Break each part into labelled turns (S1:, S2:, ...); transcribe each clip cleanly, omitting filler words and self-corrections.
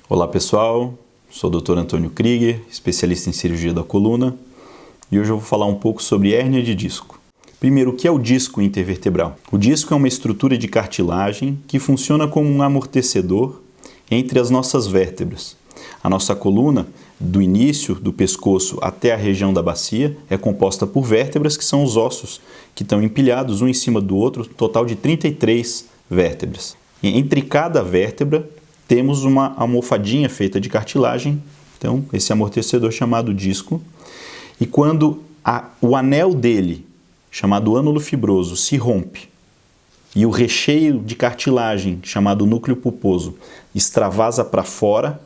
S1: Olá pessoal, sou o Dr. Antônio Krieger, especialista em cirurgia da coluna, e hoje eu vou falar um pouco sobre hérnia de disco. Primeiro, o que é o disco intervertebral? O disco é uma estrutura de cartilagem que funciona como um amortecedor entre as nossas vértebras. A nossa coluna, do início do pescoço até a região da bacia, é composta por vértebras que são os ossos que estão empilhados um em cima do outro, total de 33 vértebras. E entre cada vértebra temos uma almofadinha feita de cartilagem, então esse amortecedor chamado disco, e quando o anel dele, chamado ânulo fibroso, se rompe e o recheio de cartilagem, chamado núcleo pulposo, extravasa para fora,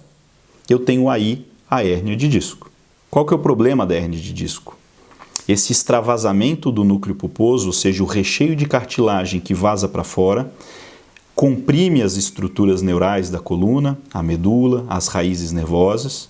S1: eu tenho aí a hérnia de disco. Qual que é o problema da hérnia de disco? Esse extravasamento do núcleo pulposo, ou seja, o recheio de cartilagem que vaza para fora, comprime as estruturas neurais da coluna, a medula, as raízes nervosas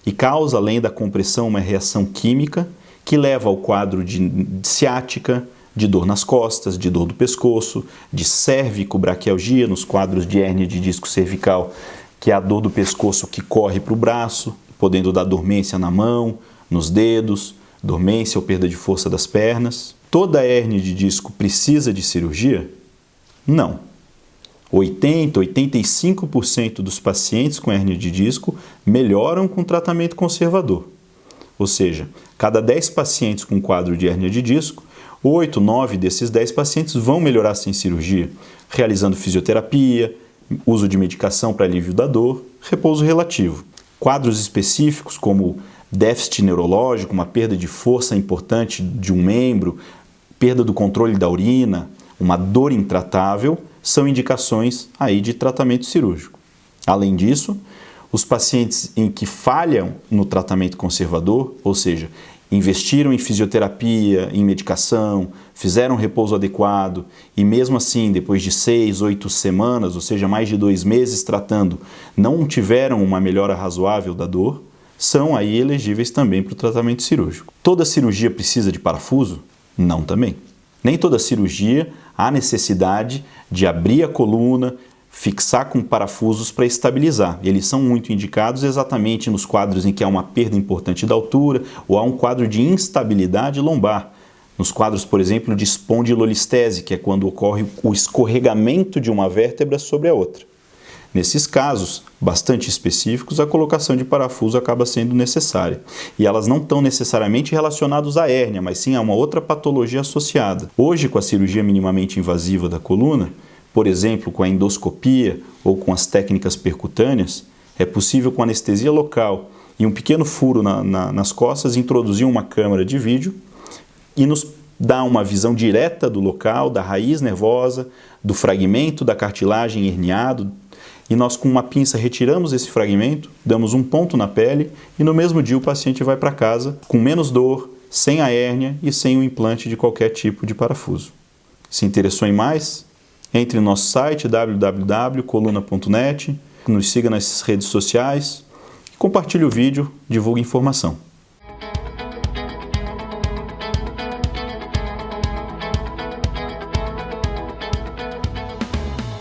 S1: e causa, além da compressão, uma reação química que leva ao quadro de ciática, de dor nas costas, de dor do pescoço, de cervicobraquialgia, nos quadros de hérnia de disco cervical, que é a dor do pescoço que corre para o braço, podendo dar dormência na mão, nos dedos, dormência ou perda de força das pernas. Toda hérnia de disco precisa de cirurgia? Não. 85% dos pacientes com hérnia de disco melhoram com tratamento conservador. Ou seja, cada 10 pacientes com quadro de hérnia de disco, 8, 9 desses 10 pacientes vão melhorar sem cirurgia, realizando fisioterapia, uso de medicação para alívio da dor, repouso relativo. Quadros específicos como déficit neurológico, uma perda de força importante de um membro, perda do controle da urina, uma dor intratável, são indicações aí de tratamento cirúrgico. Além disso, os pacientes em que falham no tratamento conservador, ou seja, investiram em fisioterapia, em medicação, fizeram repouso adequado e mesmo assim, depois de 6, 8 semanas, ou seja, mais de 2 meses tratando, não tiveram uma melhora razoável da dor, são aí elegíveis também para o tratamento cirúrgico. Toda cirurgia precisa de parafuso? Não também. Nem toda cirurgia há necessidade de abrir a coluna, fixar com parafusos para estabilizar. Eles são muito indicados exatamente nos quadros em que há uma perda importante da altura ou há um quadro de instabilidade lombar. Nos quadros, por exemplo, de espondilolistese, que é quando ocorre o escorregamento de uma vértebra sobre a outra. Nesses casos, bastante específicos, a colocação de parafuso acaba sendo necessária. E elas não estão necessariamente relacionadas à hérnia, mas sim a uma outra patologia associada. Hoje, com a cirurgia minimamente invasiva da coluna, por exemplo, com a endoscopia ou com as técnicas percutâneas, é possível com anestesia local e um pequeno furo nas costas introduzir uma câmera de vídeo e nos dar uma visão direta do local, da raiz nervosa, do fragmento da cartilagem herniado, e nós com uma pinça retiramos esse fragmento, damos um ponto na pele e no mesmo dia o paciente vai para casa com menos dor, sem a hérnia e sem o implante de qualquer tipo de parafuso. Se interessou em mais? Entre no nosso site www.coluna.net, nos siga nas redes sociais, compartilhe o vídeo, divulgue informação.